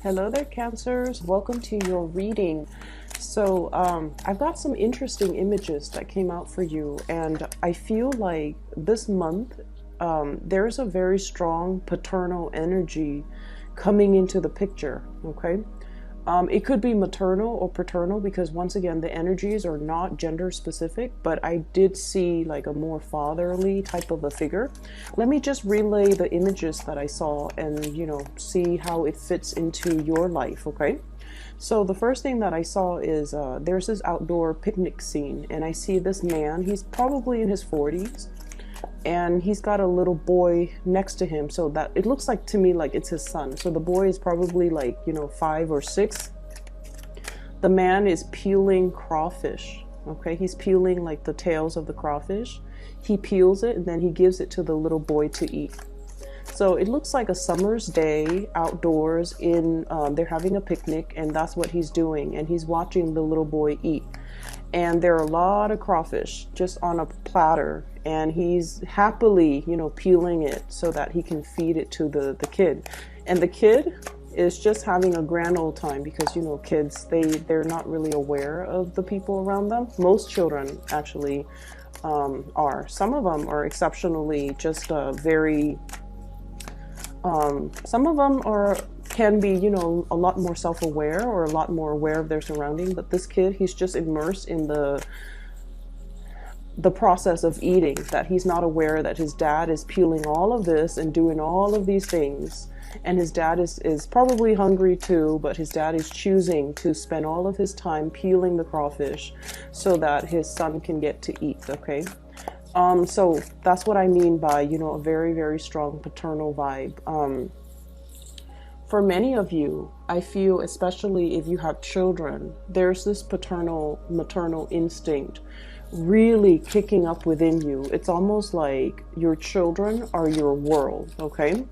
Hello there, Cancers. Welcome to your reading. So I've got some interesting images that came out for you, and I feel like this month there's a very strong paternal energy coming into the picture, okay? It could be maternal or paternal because once again, the energies are not gender specific, but I did see like a more fatherly type of a figure. Let me just relay the images that I saw and, see how it fits into your life, okay? So the first thing that I saw is there's this outdoor picnic scene, and I see this man. He's probably in his 40s, and he's got a little boy next to him, so that it looks like to me like it's his son. So the boy is probably like 5 or 6. The man is peeling crawfish. Okay, he's peeling like the tails of the crawfish. He peels it and then he gives it to the little boy to eat. So it looks like a summer's day outdoors in they're having a picnic, and that's what he's doing, and he's watching the little boy eat. And there are a lot of crawfish just on a platter, and he's happily, peeling it so that he can feed it to the kid. And the kid is just having a grand old time because, kids, they're not really aware of the people around them. Most children actually are. Some of them are exceptionally just very, some of them can be, a lot more self-aware or a lot more aware of their surrounding. But this kid, he's just immersed in the process of eating, that he's not aware that his dad is peeling all of this and doing all of these things. And his dad is probably hungry too, but his dad is choosing to spend all of his time peeling the crawfish so that his son can get to eat, okay? So that's what I mean by, a very, very strong paternal vibe. For many of you, I feel, especially if you have children, there's this maternal instinct really kicking up within you. It's almost like your children are your world, okay?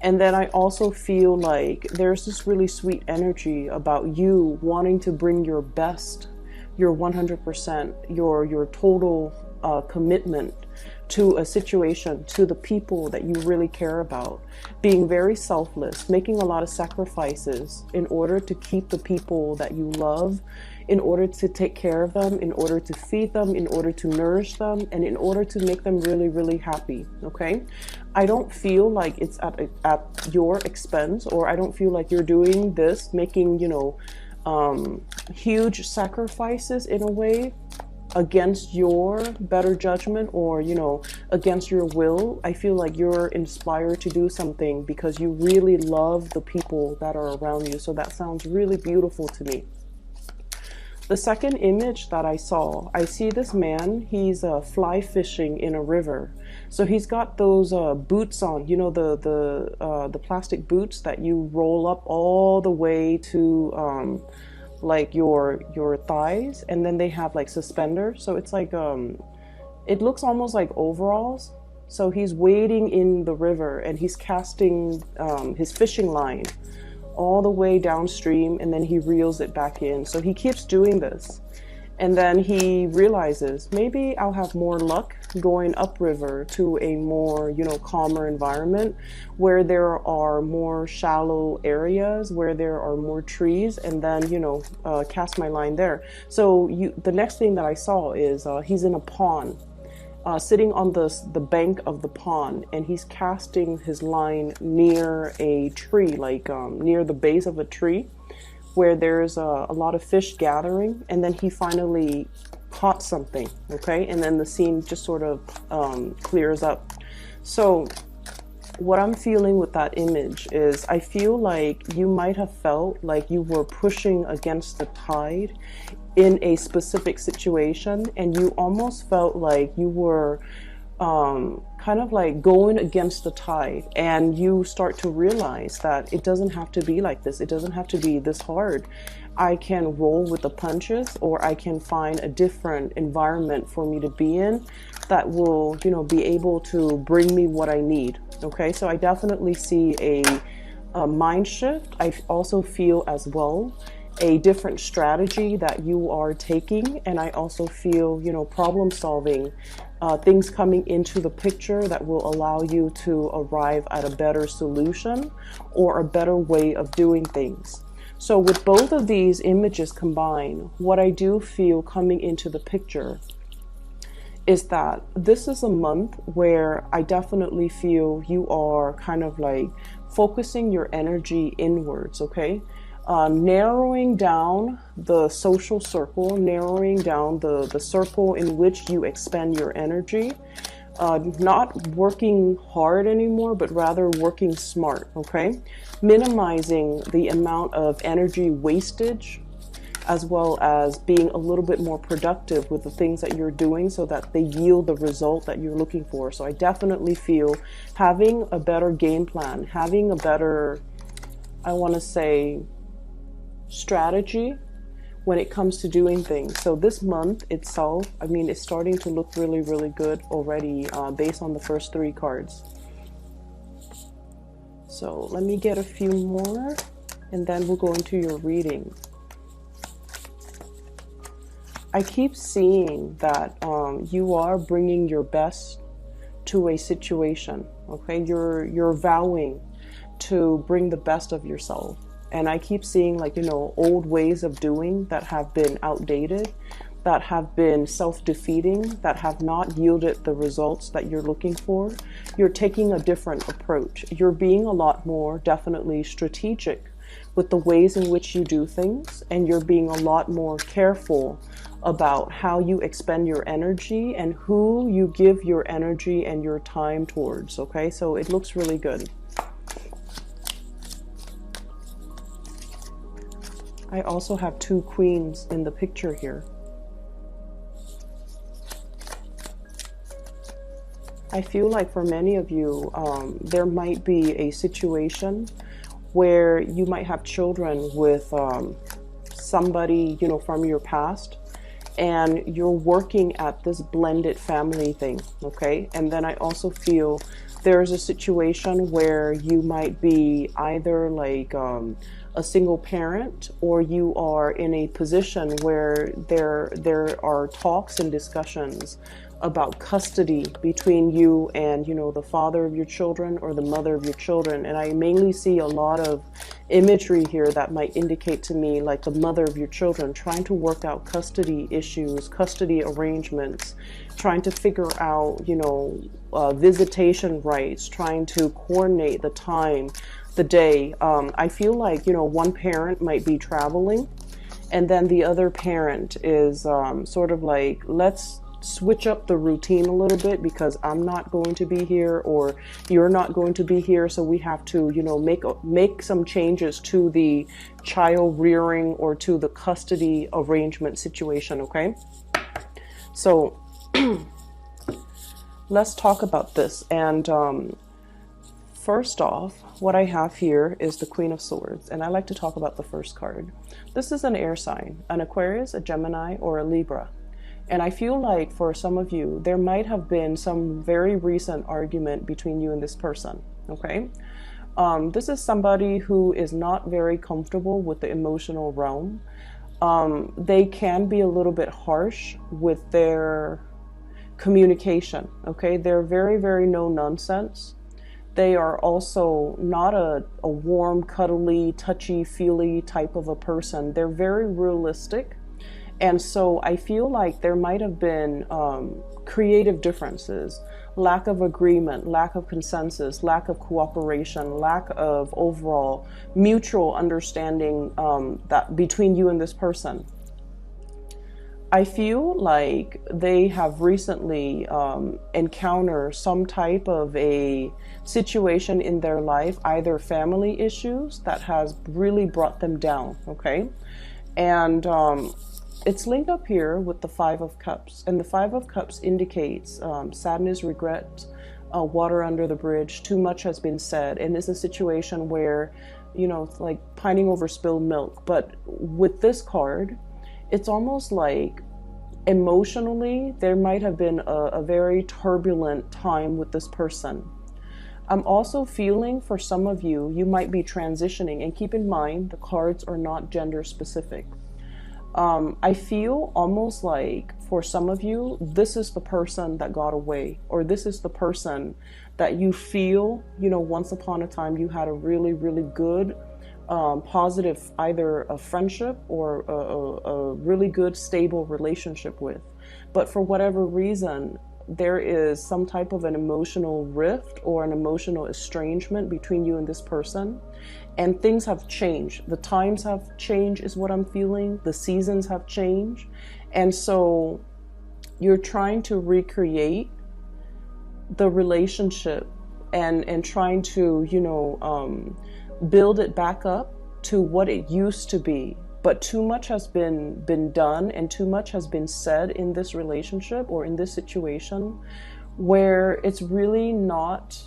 And then I also feel like there's this really sweet energy about you wanting to bring your best, your 100%, your total commitment to a situation, to the people that you really care about, being very selfless, making a lot of sacrifices in order to keep the people that you love, in order to take care of them, in order to feed them, in order to nourish them, and in order to make them really, really happy, okay? I don't feel like it's at your expense, or I don't feel like you're doing this, making, huge sacrifices in a way against your better judgment or, against your will. I feel like you're inspired to do something because you really love the people that are around you. So that sounds really beautiful to me. The second image that I saw, I see this man, he's fly fishing in a river. So he's got those boots on, the plastic boots that you roll up all the way to like your thighs, and then they have like suspenders. So it's like it looks almost like overalls. So he's wading in the river and he's casting his fishing line all the way downstream, and then he reels it back in. So he keeps doing this, and then he realizes maybe I'll have more luck going upriver to a more calmer environment where there are more shallow areas, where there are more trees, and then cast my line there. So the next thing that I saw is he's in a pond, sitting on the bank of the pond, and he's casting his line near a tree, like near the base of a tree where there's a lot of fish gathering, and then he finally caught something, okay? And then the scene just sort of clears up. So what I'm feeling with that image is I feel like you might have felt like you were pushing against the tide in a specific situation, and you almost felt like you were kind of like going against the tide, and you start to realize that it doesn't have to be like this. It doesn't have to be this hard. I can roll with the punches, or I can find a different environment for me to be in that will, be able to bring me what I need. Okay, so I definitely see a mind shift. I also feel as well a different strategy that you are taking. And I also feel, you know, problem solving, things coming into the picture that will allow you to arrive at a better solution or a better way of doing things. So with both of these images combined, what I do feel coming into the picture is that this is a month where I definitely feel you are kind of like focusing your energy inwards, okay? Narrowing down the social circle, narrowing down the circle in which you expend your energy, not working hard anymore, but rather working smart, okay? Minimizing the amount of energy wastage, as well as being a little bit more productive with the things that you're doing so that they yield the result that you're looking for. So I definitely feel having a better game plan, having a better, I want to say, strategy when it comes to doing things. So this month itself, I mean, it's starting to look really, really good already based on the first 3 cards. So let me get a few more and then we'll go into your reading. I keep seeing that you are bringing your best to a situation, okay? You're vowing to bring the best of yourself. And I keep seeing, like, you know, old ways of doing that have been outdated, that have been self-defeating, that have not yielded the results that you're looking for. You're taking a different approach. You're being a lot more definitely strategic with the ways in which you do things, and you're being a lot more careful about how you expend your energy and who you give your energy and your time towards, okay? So it looks really good. I also have 2 queens in the picture here. I feel like for many of you, there might be a situation where you might have children with somebody, you know, from your past, and you're working at this blended family thing, okay? And then I also feel there's a situation where you might be either like a single parent, or you are in a position where there are talks and discussions about custody between you and, you know, the father of your children or the mother of your children. And I mainly see a lot of imagery here that might indicate to me like the mother of your children trying to work out custody issues, custody arrangements, trying to figure out, you know, visitation rights, trying to coordinate the time, the day. I feel like, you know, one parent might be traveling, and then the other parent is sort of like, let's switch up the routine a little bit because I'm not going to be here or you're not going to be here, so we have to, you know, make some changes to the child rearing or to the custody arrangement situation, okay? So let's talk about this. And first off, what I have here is the Queen of Swords, and I like to talk about the first card. This is an air sign, an Aquarius, a Gemini, or a Libra. And I feel like for some of you, there might have been some very recent argument between you and this person, okay? This is somebody who is not very comfortable with the emotional realm. They can be a little bit harsh with their communication, okay? They're very, very no nonsense. They are also not a warm, cuddly, touchy-feely type of a person. They're very realistic. And so I feel like there might have been creative differences, lack of agreement, lack of consensus, lack of cooperation, lack of overall mutual understanding that between you and this person. I feel like they have recently encountered some type of a situation in their life, either family issues that has really brought them down, okay? And it's linked up here with the 5 of Cups, and the 5 of Cups indicates sadness, regret, water under the bridge. Too much has been said, and it's a situation where, you know, it's like pining over spilled milk. But with this card, it's almost like emotionally there might have been a very turbulent time with this person. I'm also feeling for some of you, you might be transitioning, and keep in mind the cards are not gender specific. I feel almost like for some of you, this is the person that got away, or this is the person that you feel, once upon a time you had a really, really good, positive, either a friendship or a really good, stable relationship with. But for whatever reason, there is some type of an emotional rift or an emotional estrangement between you and this person. And things have changed. The times have changed is what I'm feeling. The seasons have changed. And so you're trying to recreate the relationship and trying to, build it back up to what it used to be. But too much has been done and too much has been said in this relationship or in this situation where it's really not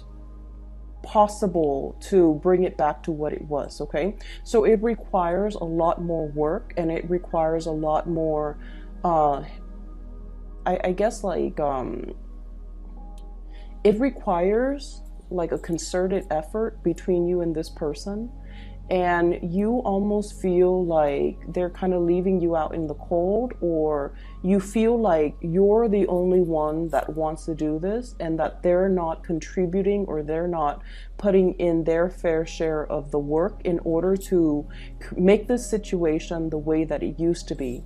possible to bring it back to what it was. Okay, so it requires a lot more work, and it requires a lot more I guess like it requires like a concerted effort between you and this person, and you almost feel like they're kind of leaving you out in the cold, or you feel like you're the only one that wants to do this and that they're not contributing or they're not putting in their fair share of the work in order to make this situation the way that it used to be.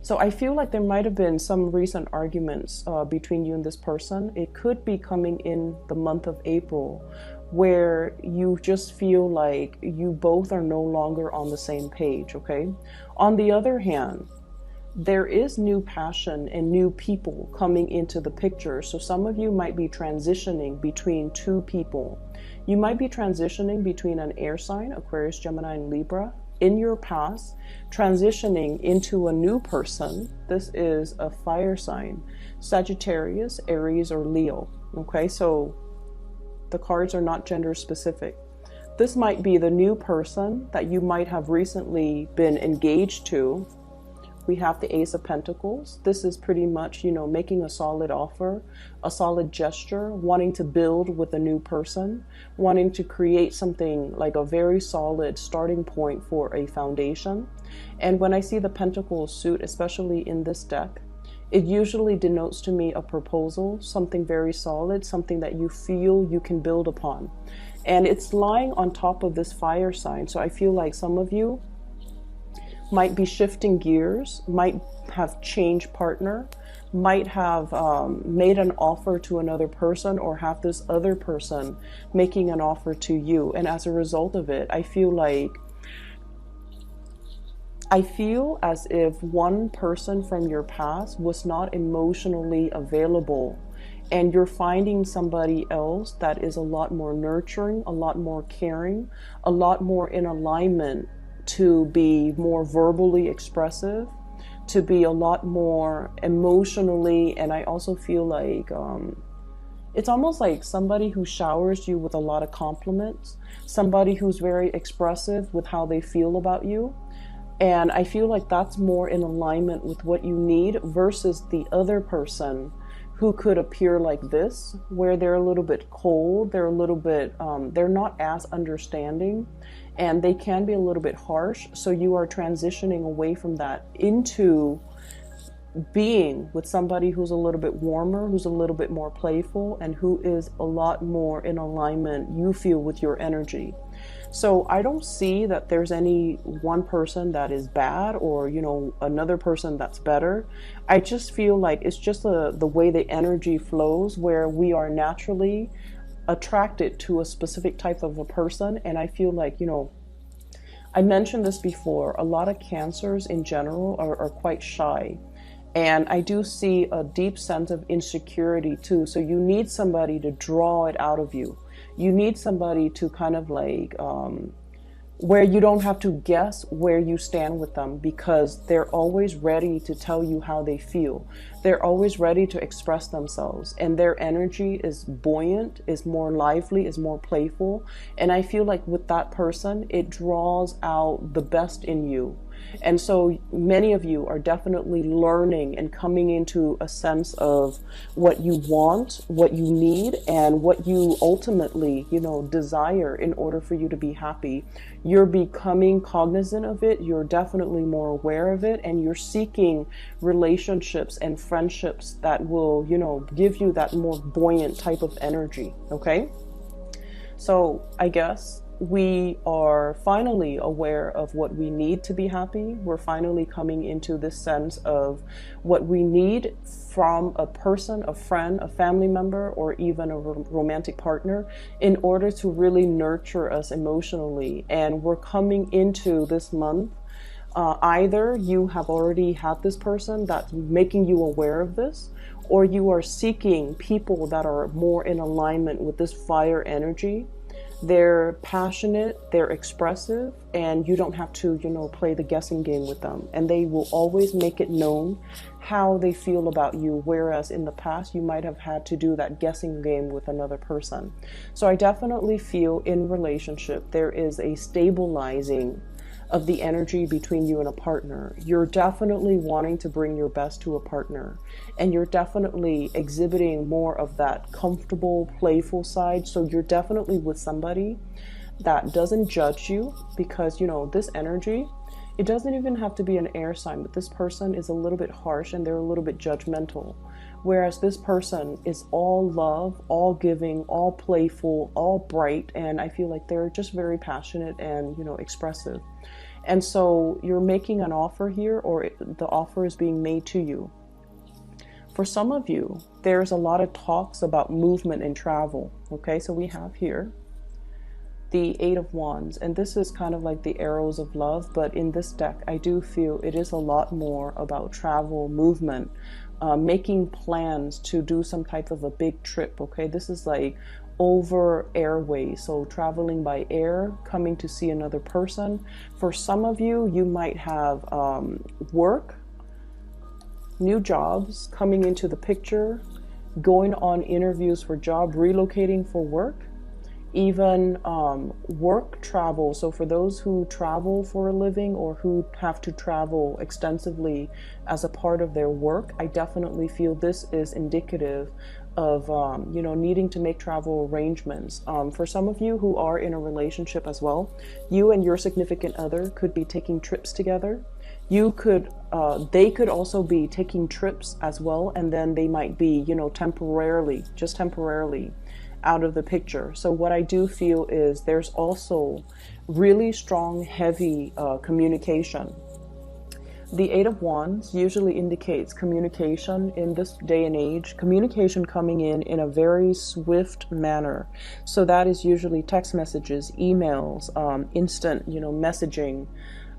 So I feel like there might have been some recent arguments between you and this person. It could be coming in the month of April, where you just feel like you both are no longer on the same page, okay? On the other hand, there is new passion and new people coming into the picture. So some of you might be transitioning between two people. You might be transitioning between an air sign, Aquarius, Gemini, and Libra, in your past, transitioning into a new person. This is a fire sign, Sagittarius, Aries, or Leo, okay? So the cards are not gender specific. This might be the new person that you might have recently been engaged to. We have the Ace of Pentacles. This is pretty much, making a solid offer, a solid gesture, wanting to build with a new person, wanting to create something like a very solid starting point for a foundation. And when I see the Pentacles suit, especially in this deck, it usually denotes to me a proposal, something very solid, something that you feel you can build upon. And it's lying on top of this fire sign. So I feel like some of you might be shifting gears, might have changed partner, might have made an offer to another person, or have this other person making an offer to you. And as a result of it, I feel as if one person from your past was not emotionally available, and you're finding somebody else that is a lot more nurturing, a lot more caring, a lot more in alignment, to be more verbally expressive, to be a lot more emotionally. And I also feel like it's almost like somebody who showers you with a lot of compliments, somebody who's very expressive with how they feel about you. And I feel like that's more in alignment with what you need versus the other person who could appear like this, where they're a little bit cold, they're a little bit, they're not as understanding, and they can be a little bit harsh. So you are transitioning away from that into being with somebody who's a little bit warmer, who's a little bit more playful, and who is a lot more in alignment, you feel, with your energy. So I don't see that there's any one person that is bad or, another person that's better. I just feel like it's just the way the energy flows, where we are naturally attracted to a specific type of a person. And I feel like, I mentioned this before, a lot of Cancers in general are quite shy. And I do see a deep sense of insecurity too. So you need somebody to draw it out of you. You need somebody to kind of like, where you don't have to guess where you stand with them, because they're always ready to tell you how they feel. They're always ready to express themselves, and their energy is buoyant, is more lively, is more playful. And I feel like with that person, it draws out the best in you. And so many of you are definitely learning and coming into a sense of what you want, what you need, and what you ultimately, desire in order for you to be happy. You're becoming cognizant of it. You're definitely more aware of it, and you're seeking relationships and friendships that will, give you that more buoyant type of energy. Okay. So I guess we are finally aware of what we need to be happy. We're finally coming into this sense of what we need from a person, a friend, a family member, or even a romantic partner in order to really nurture us emotionally. And we're coming into this month. Either you have already had this person that's making you aware of this, or you are seeking people that are more in alignment with this fire energy. They're passionate, they're expressive, and you don't have to, play the guessing game with them. And they will always make it known how they feel about you, whereas in the past you might have had to do that guessing game with another person. So I definitely feel in relationship there is a stabilizing of the energy between you and a partner. You're definitely wanting to bring your best to a partner, and you're definitely exhibiting more of that comfortable, playful side. So you're definitely with somebody that doesn't judge you, because this energy, it doesn't even have to be an air sign, but this person is a little bit harsh and they're a little bit judgmental. Whereas this person is all love, all giving, all playful, all bright, and I feel like they're just very passionate and, expressive. And so you're making an offer here, or the offer is being made to you. For some of you, there's a lot of talks about movement and travel. Okay, so we have here the Eight of Wands, and this is kind of like the arrows of love, but in this deck, I do feel it is a lot more about travel, movement, making plans to do some type of a big trip. Okay, this is like over airways, so traveling by air, coming to see another person. For some of you, you might have work, new jobs coming into the picture, going on interviews for job, relocating for work, even work travel. So for those who travel for a living or who have to travel extensively as a part of their work, I definitely feel this is indicative of needing to make travel arrangements. For some of you who are in a relationship as well, you and your significant other could be taking trips together. They could also be taking trips as well, and then they might be, temporarily out of the picture. So what I do feel is there's also really strong, heavy communication. The Eight of Wands usually indicates communication in this day and age, communication coming in a very swift manner. So that is usually text messages, emails, instant, messaging,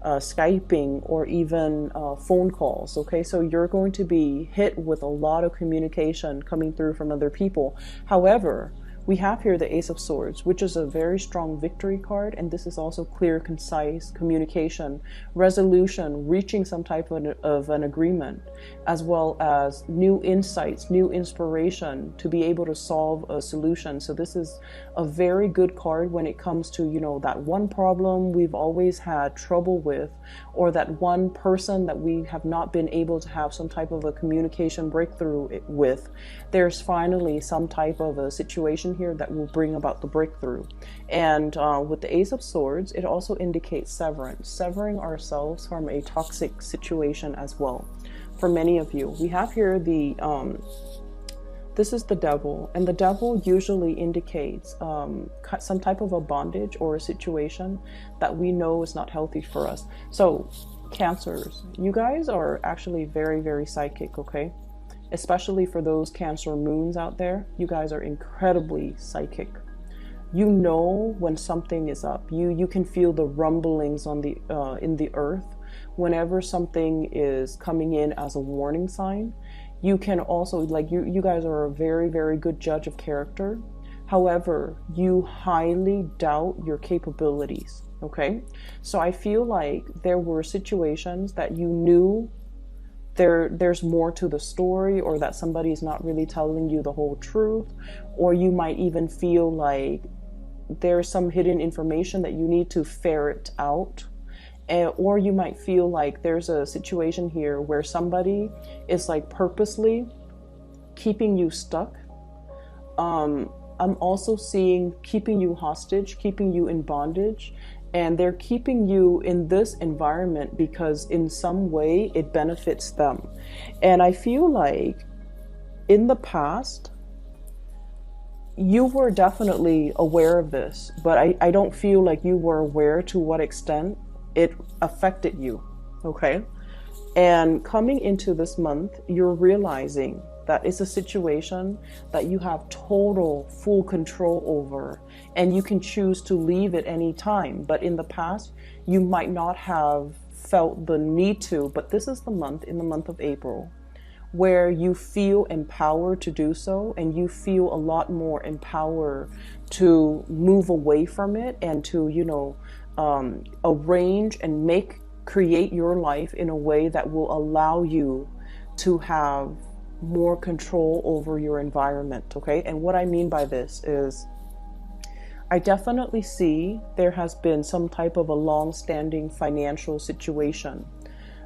Skyping, or even phone calls. Okay, so you're going to be hit with a lot of communication coming through from other people. However, we have here the Ace of Swords, which is a very strong victory card, and this is also clear, concise communication, resolution, reaching some type of an agreement, as well as new insights, new inspiration to be able to solve a solution. So this is a very good card when it comes to, that one problem we've always had trouble with, or that one person that we have not been able to have some type of a communication breakthrough with. There's finally some type of a situation here that will bring about the breakthrough. And with the Ace of Swords, it also indicates severance, severing ourselves from a toxic situation as well. For many of you, we have here this is the Devil, and the Devil usually indicates some type of a bondage or a situation that we know is not healthy for us. So Cancers, you guys are actually very, very psychic, okay? Especially for those Cancer moons out there, you guys are incredibly psychic. You know when something is up. You can feel the rumblings on the in the earth whenever something is coming in as a warning sign. You can also, like, you guys are a very, very good judge of character. However, you highly doubt your capabilities, okay? So I feel like there were situations that you knew there's more to the story, or that somebody is not really telling you the whole truth, or you might even feel like there's some hidden information that you need to ferret out. or you might feel like there's a situation here where somebody is like purposely keeping you stuck. I'm also seeing keeping you hostage, keeping you in bondage, and they're keeping you in this environment because in some way it benefits them. And I feel like in the past, you were definitely aware of this, but I don't feel like you were aware to what extent it affected you, okay? And coming into this month, you're realizing that it's a situation that you have total, full control over, and you can choose to leave at any time. But in the past, you might not have felt the need to, but this is the month, in the month of April, where you feel empowered to do so, and you feel a lot more empowered to move away from it and to, arrange and create your life in a way that will allow you to have more control over your environment, okay? And what I mean by this is, I definitely see there has been some type of a long-standing financial situation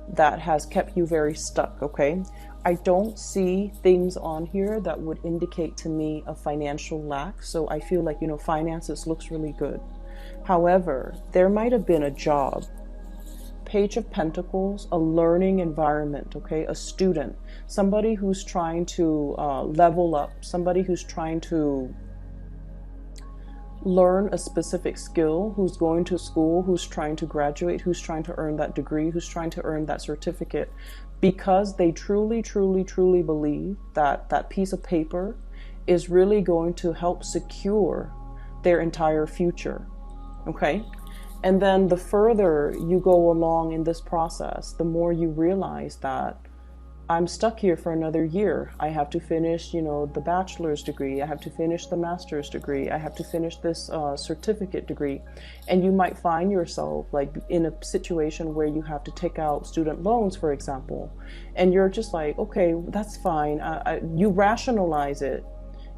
that has kept you very stuck, okay? I don't see things on here that would indicate to me a financial lack, so I feel like, finances looks really good. However, there might have been a job, Page of Pentacles, a learning environment, okay? A student, somebody who's trying to level up, somebody who's trying to learn a specific skill, who's going to school, who's trying to graduate, who's trying to earn that degree, who's trying to earn that certificate, because they truly, truly, truly believe that that piece of paper is really going to help secure their entire future, okay? And then the further you go along in this process, the more you realize that I'm stuck here for another year. I have to finish, the bachelor's degree. I have to finish the master's degree. I have to finish this certificate degree. And you might find yourself like in a situation where you have to take out student loans, for example. And you're just like, okay, that's fine. You rationalize it.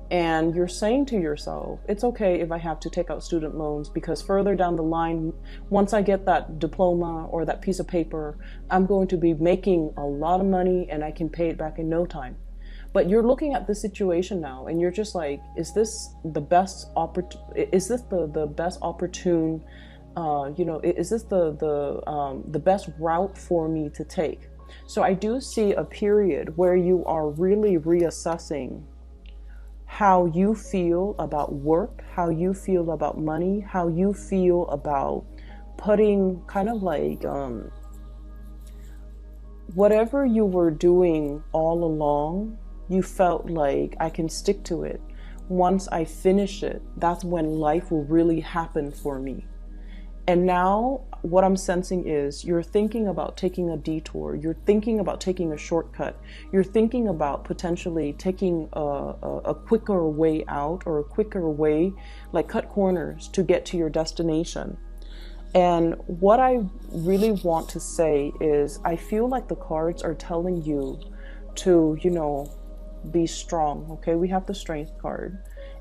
And you're saying to yourself, it's okay if I have to take out student loans, because further down the line, once I get that diploma or that piece of paper, I'm going to be making a lot of money and I can pay it back in no time. But you're looking at this situation now and you're just like, is this the best is this the best opportune, is this the best route for me to take? So I do see a period where you are really reassessing how you feel about work, how you feel about money, how you feel about putting kind of like whatever you were doing all along, you felt like I can stick to it. Once I finish it, that's when life will really happen for me. And now what I'm sensing is you're thinking about taking a detour. You're thinking about taking a shortcut. You're thinking about potentially taking a quicker way out, or a quicker way, like cut corners to get to your destination. And what I really want to say is I feel like the cards are telling you to, be strong. Okay, we have the Strength card.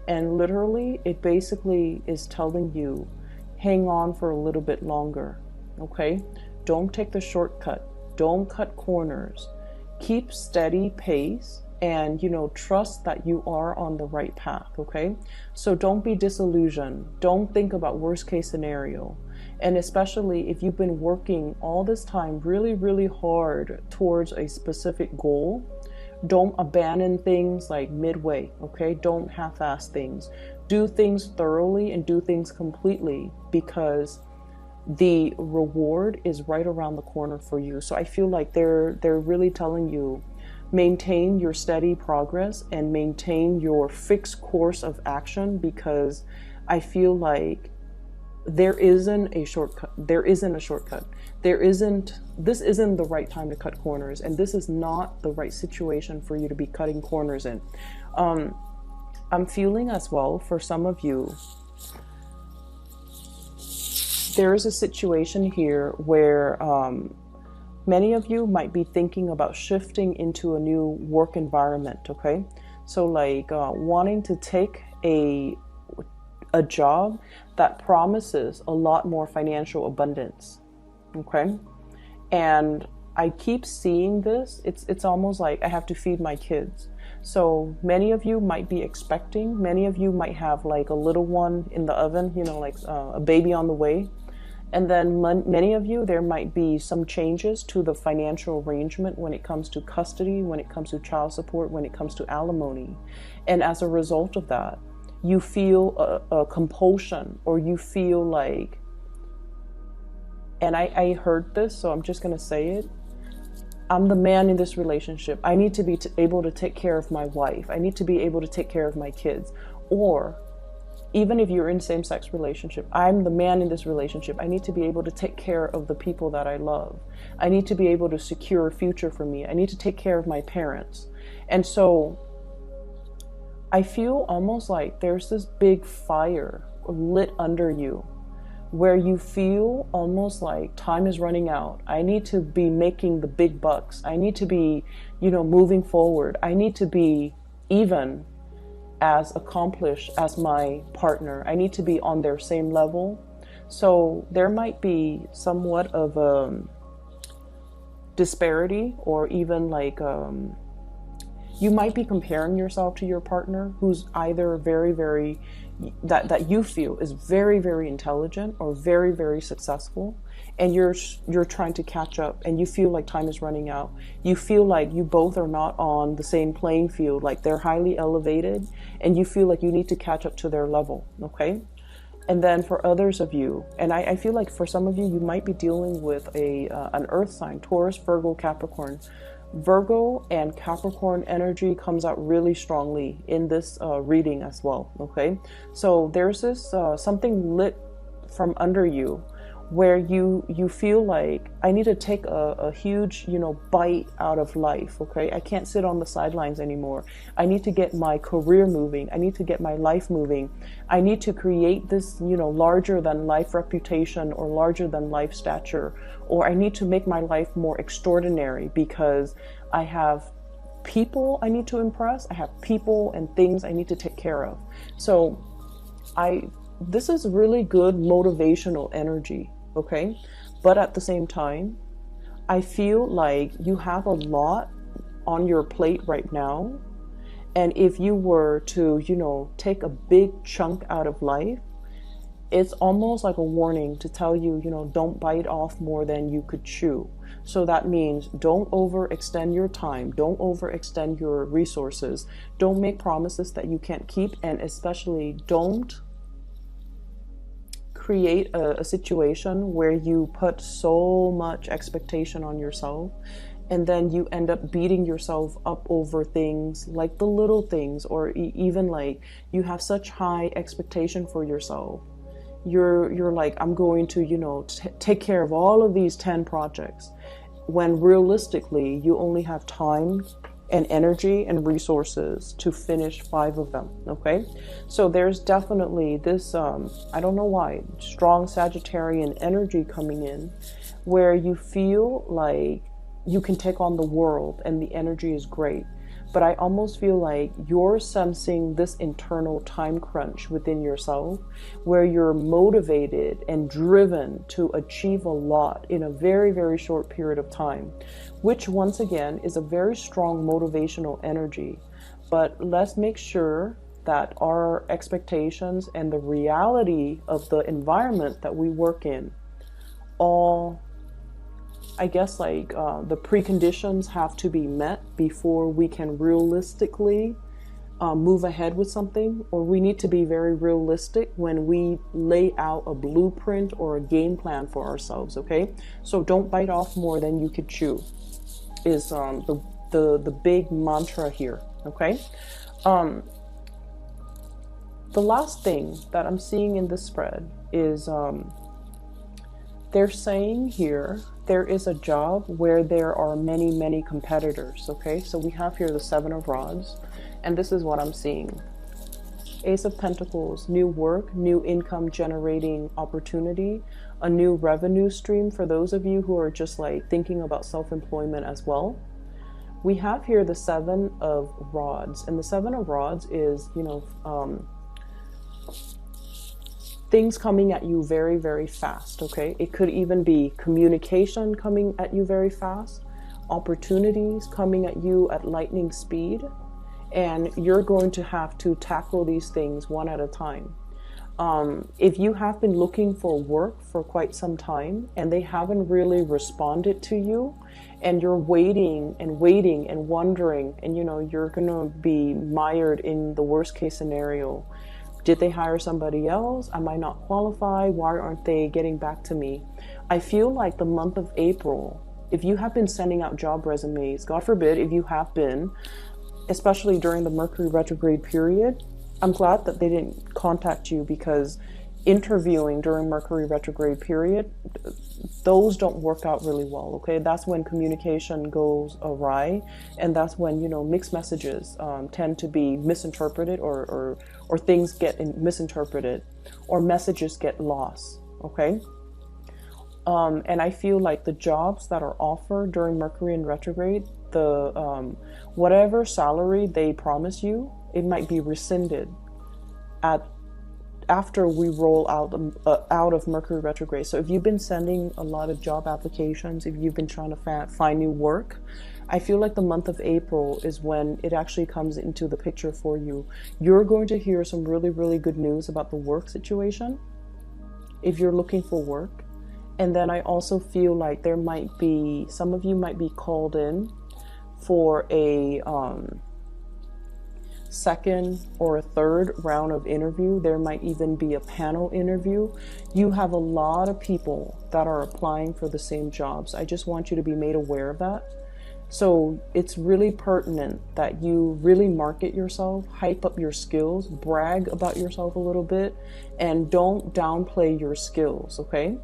And literally it basically is telling you, hang on for a little bit longer, okay? Don't take the shortcut. Don't cut corners. Keep steady pace and, trust that you are on the right path, okay? So don't be disillusioned. Don't think about worst case scenario. And especially if you've been working all this time really, really hard towards a specific goal, don't abandon things like midway, okay? Don't half-ass things. Do things thoroughly and do things completely, because the reward is right around the corner for you. So I feel like they're really telling you, maintain your steady progress and maintain your fixed course of action, because I feel like there isn't a shortcut. This isn't the right time to cut corners, and this is not the right situation for you to be cutting corners in. I'm feeling as well, for some of you, there is a situation here where many of you might be thinking about shifting into a new work environment, okay? So like wanting to take a job that promises a lot more financial abundance. okay? And I keep seeing this. It's almost like I have to feed my kids. So many of you might be expecting, many of you might have like a little one in the oven, you know, like a baby on the way. And then many of you, there might be some changes to the financial arrangement when it comes to custody, when it comes to child support, when it comes to alimony. And as a result of that, you feel a compulsion, or you feel like, and I heard this, so I'm just going to say it. I'm the man in this relationship. I need to be able to take care of my wife. I need to be able to take care of my kids. Or even if you're in same-sex relationship, I'm the man in this relationship. I need to be able to take care of the people that I love. I need to be able to secure a future for me. I need to take care of my parents. And so I feel almost like there's this big fire lit under you, where you feel almost like time is running out. I need to be making the big bucks. I need to be, you know, moving forward. I need to be even as accomplished as my partner. I need to be on their same level. So there might be somewhat of a disparity, or even like you might be comparing yourself to your partner who's either very that you feel is very intelligent or very successful, and you're trying to catch up, and you feel like time is running out. You feel like you both are not on the same playing field, like they're highly elevated, and you feel like you need to catch up to their level, okay? And then for others of you, and I feel like for some of you, you might be dealing with an earth sign, Taurus, Virgo, Capricorn. Virgo and Capricorn energy comes out really strongly in this reading as well, okay? So there's this something lit from under you, where you feel like, I need to take a huge, you know, bite out of life, okay? I can't sit on the sidelines anymore. I need to get my career moving. I need to get my life moving. I need to create this, you know, larger than life reputation, or larger than life stature, or I need to make my life more extraordinary, because I have people I need to impress. I have people and things I need to take care of. So this is really good motivational energy, okay? But at the same time, I feel like you have a lot on your plate right now. And if you were to, you know, take a big chunk out of life, it's almost like a warning to tell you, you know, don't bite off more than you could chew. So that means don't overextend your time, don't overextend your resources, don't make promises that you can't keep, and especially don't create a situation where you put so much expectation on yourself, and then you end up beating yourself up over things like the little things, or even like you have such high expectation for yourself. You're like, I'm going to, you know, take care of all of these 10 projects, when realistically you only have time and energy and resources to finish 5 of them, okay? So there's definitely this, I don't know why, strong Sagittarian energy coming in, where you feel like you can take on the world and the energy is great. But I almost feel like you're sensing this internal time crunch within yourself, where you're motivated and driven to achieve a lot in a very short period of time, which once again is a very strong motivational energy. But let's make sure that our expectations and the reality of the environment that we work in, all, I guess, like the preconditions have to be met before we can realistically move ahead with something, or we need to be very realistic when we lay out a blueprint or a game plan for ourselves, okay? So don't bite off more than you could chew is the big mantra here, okay? The last thing that I'm seeing in this spread is they're saying here there is a job where there are many competitors, okay? So we have here the 7 of Rods, and this is what I'm seeing. Ace of Pentacles, new work, new income generating opportunity, a new revenue stream for those of you who are just like thinking about self-employment as well. We have here the 7 of Rods, and the 7 of Rods is, you know, things coming at you very, very fast, okay? It could even be communication coming at you very fast, opportunities coming at you at lightning speed, and you're going to have to tackle these things one at a time. If you have been looking for work for quite some time and they haven't really responded to you, and you're waiting and waiting and wondering, and you're gonna be mired in the worst case scenario. Did they hire somebody else? Am I not qualified? Why aren't they getting back to me? I feel like the month of April, if you have been sending out job resumes, God forbid if you have been, especially during the Mercury retrograde period, I'm glad that they didn't contact you, because interviewing during Mercury retrograde period, those don't work out really well, okay? That's when communication goes awry, and that's when, mixed messages tend to be misinterpreted, or things get misinterpreted, or messages get lost, okay? And I feel like the jobs that are offered during Mercury in retrograde, the whatever salary they promise you, it might be rescinded after we roll out of Mercury retrograde. So if you've been sending a lot of job applications, if you've been trying to find new work, I feel like the month of April is when it actually comes into the picture for you. You're going to hear some really, really good news about the work situation if you're looking for work. And then I also feel like there might be, some of you might be called in for a second or a third round of interview. There might even be a panel interview. You have a lot of people that are applying for the same jobs. I just want you to be made aware of that. So it's really pertinent that you really market yourself, hype up your skills, brag about yourself a little bit, and don't downplay your skills, okay?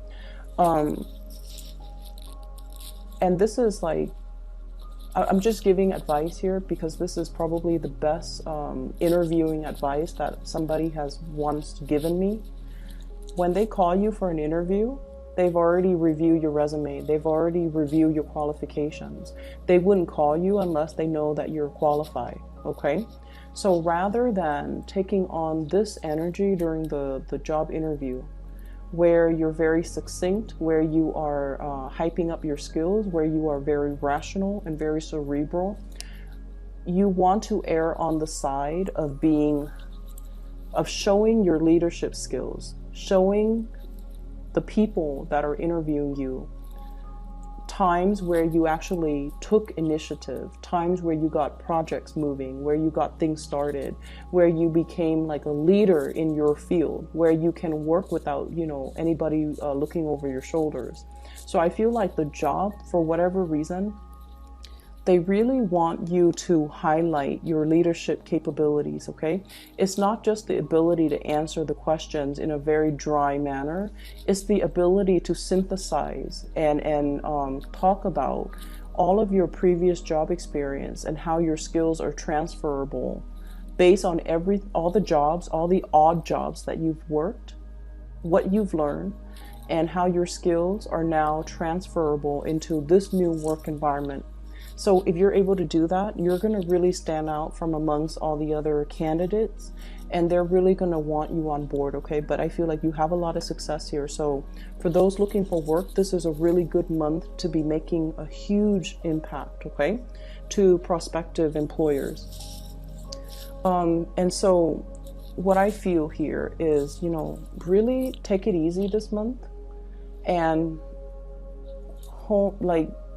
And this is like, I'm just giving advice here because this is probably the best interviewing advice that somebody has once given me. When they call you for an interview, they've already reviewed your resume. They've already reviewed your qualifications. They wouldn't call you unless they know that you're qualified, okay? So rather than taking on this energy during the job interview, where you're very succinct, where you are hyping up your skills, where you are very rational and very cerebral, you want to err on the side of showing your leadership skills, showing the people that are interviewing you times where you actually took initiative, times where you got projects moving, where you got things started, where you became like a leader in your field, where you can work without, anybody looking over your shoulders. So I feel like the job, for whatever reason, they really want you to highlight your leadership capabilities, okay? It's not just the ability to answer the questions in a very dry manner. It's the ability to synthesize and talk about all of your previous job experience and how your skills are transferable based on all the jobs, all the odd jobs that you've worked, what you've learned, and how your skills are now transferable into this new work environment. So if you're able to do that, you're going to really stand out from amongst all the other candidates, and they're really going to want you on board, okay? But I feel like you have a lot of success here. So for those looking for work, this is a really good month to be making a huge impact, okay, to prospective employers. And so what I feel here is, really take it easy this month and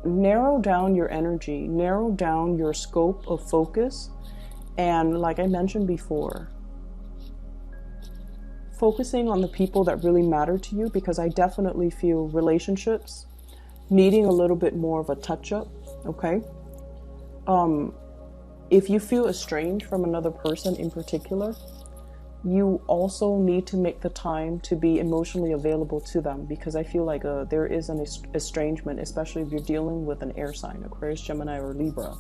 narrow down your energy, narrow down your scope of focus. And like I mentioned before, focusing on the people that really matter to you, because I definitely feel relationships needing a little bit more of a touch-up, okay? If you feel estranged from another person in particular, you also need to make the time to be emotionally available to them, because I feel like there is an estrangement, especially if you're dealing with an air sign, Aquarius, Gemini, or Libra.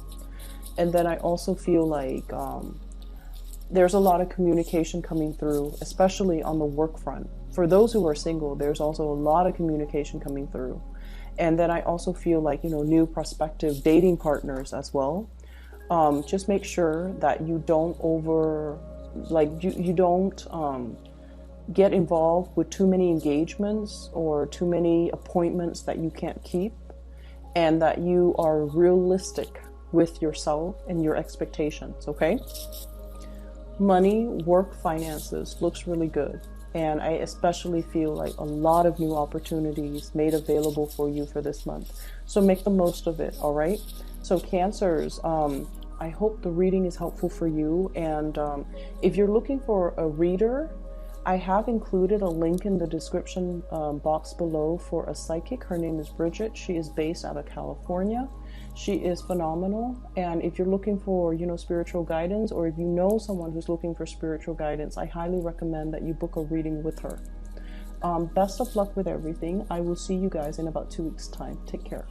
And then I also feel like there's a lot of communication coming through, especially on the work front. For those who are single, there's also a lot of communication coming through. And then I also feel like, new prospective dating partners as well. Just make sure that you don't you don't get involved with too many engagements or too many appointments that you can't keep, and that you are realistic with yourself and your expectations, okay? Money, work, finances looks really good. And I especially feel like a lot of new opportunities made available for you for this month. So make the most of it, all right? So Cancers, I hope the reading is helpful for you. And if you're looking for a reader, I have included a link in the description box below for a psychic. Her name is Bridget. She is based out of California. She is phenomenal. And if you're looking for, you know, spiritual guidance, or if you know someone who's looking for spiritual guidance, I highly recommend that you book a reading with her. Best of luck with everything. I will see you guys in about 2 weeks' time. Take care.